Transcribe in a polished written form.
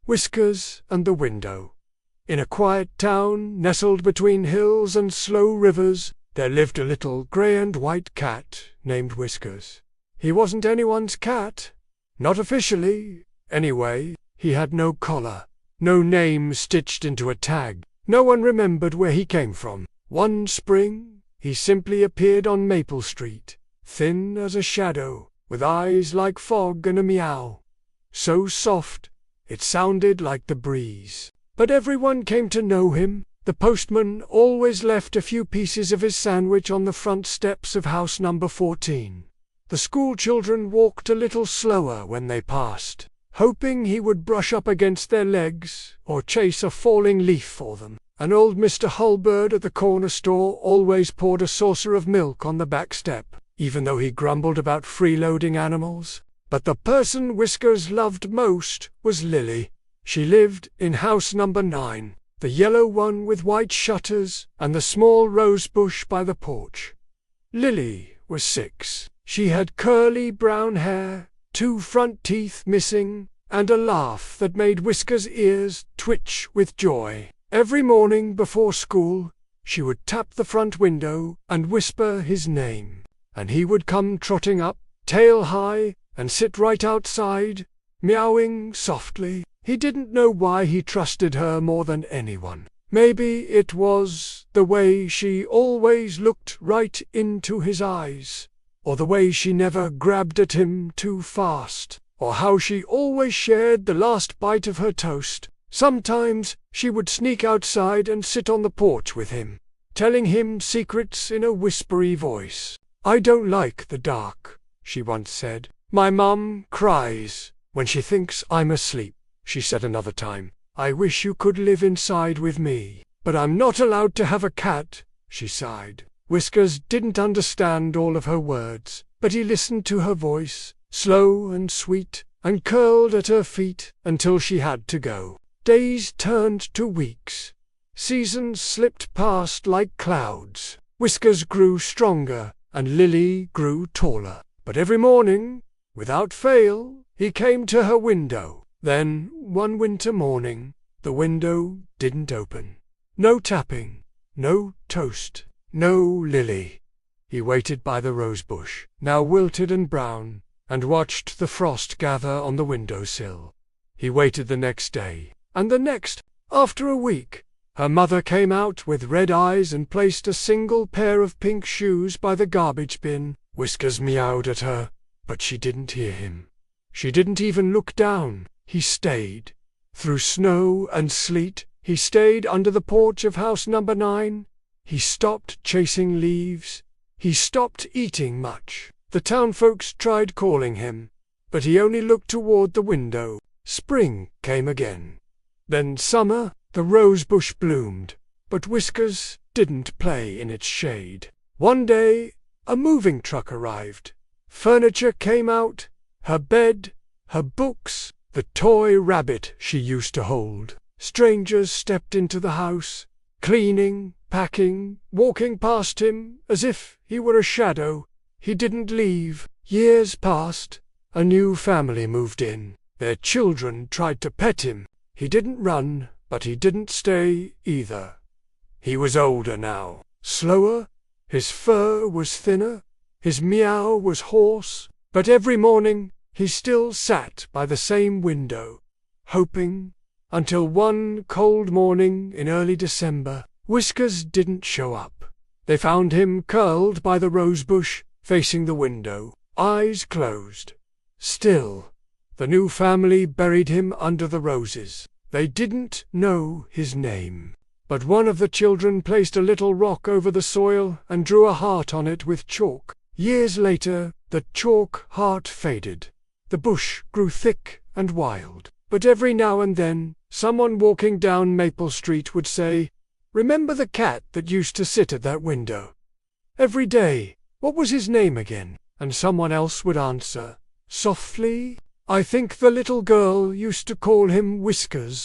Whiskers and the Window. In a quiet town nestled between hills and slow rivers, there lived a little grey and white cat named Whiskers. He wasn't anyone's cat. Not officially, anyway. He had no collar, no name stitched into a tag. No one remembered where he came from. One spring, he simply appeared on Maple Street, thin as a shadow, with eyes like fog and a meow so soft it sounded like the breeze. But everyone came to know him. The postman always left a few pieces of his sandwich on the front steps of house number 14. The school children walked a little slower when they passed, hoping he would brush up against their legs or chase a falling leaf for them. And old Mr. Hulbird at the corner store always poured a saucer of milk on the back step, even though he grumbled about freeloading animals. But the person Whiskers loved most was Lily. She lived in house number 9, the yellow one with white shutters and the small rose bush by the porch. Lily was 6. She had curly brown hair, 2 front teeth missing, and a laugh that made Whiskers' ears twitch with joy. Every morning before school, she would tap the front window and whisper his name, and he would come trotting up, tail high, and sit right outside, meowing softly. He didn't know why he trusted her more than anyone. Maybe it was the way she always looked right into his eyes, or the way she never grabbed at him too fast, or how she always shared the last bite of her toast. Sometimes she would sneak outside and sit on the porch with him, telling him secrets in a whispery voice. "I don't like the dark," she once said. "My mum cries when she thinks I'm asleep," she said another time. "I wish you could live inside with me, but I'm not allowed to have a cat," she sighed. Whiskers didn't understand all of her words, but he listened to her voice, slow and sweet, and curled at her feet until she had to go. Days turned to weeks. Seasons slipped past like clouds. Whiskers grew stronger, and Lily grew taller. But every morning, without fail, he came to her window. Then, one winter morning, the window didn't open. No tapping, no toast, no Lily. He waited by the rosebush, now wilted and brown, and watched the frost gather on the windowsill. He waited the next day, and the next. After a week, her mother came out with red eyes and placed a single pair of pink shoes by the garbage bin. Whiskers meowed at her, but she didn't hear him. She didn't even look down. He stayed. Through snow and sleet, he stayed under the porch of house number 9. He stopped chasing leaves. He stopped eating much. The town folks tried calling him, but he only looked toward the window. Spring came again. Then summer. The rosebush bloomed, but Whiskers didn't play in its shade. One day, a moving truck arrived. Furniture came out, her bed, her books, the toy rabbit she used to hold. Strangers stepped into the house, cleaning, packing, walking past him as if he were a shadow. He didn't leave. Years passed. A new family moved in. Their children tried to pet him. He didn't run, but he didn't stay either. He was older now, slower, his fur was thinner, his meow was hoarse, but every morning he still sat by the same window, hoping, until one cold morning in early December, Whiskers didn't show up. They found him curled by the rosebush, facing the window, eyes closed. Still, the new family buried him under the roses. They didn't know his name, but one of the children placed a little rock over the soil and drew a heart on it with chalk. Years later, the chalk heart faded. The bush grew thick and wild, but every now and then, someone walking down Maple Street would say, "Remember the cat that used to sit at that window?" Every day, "What was his name again?" And someone else would answer, softly, "I think the little girl used to call him Whiskers."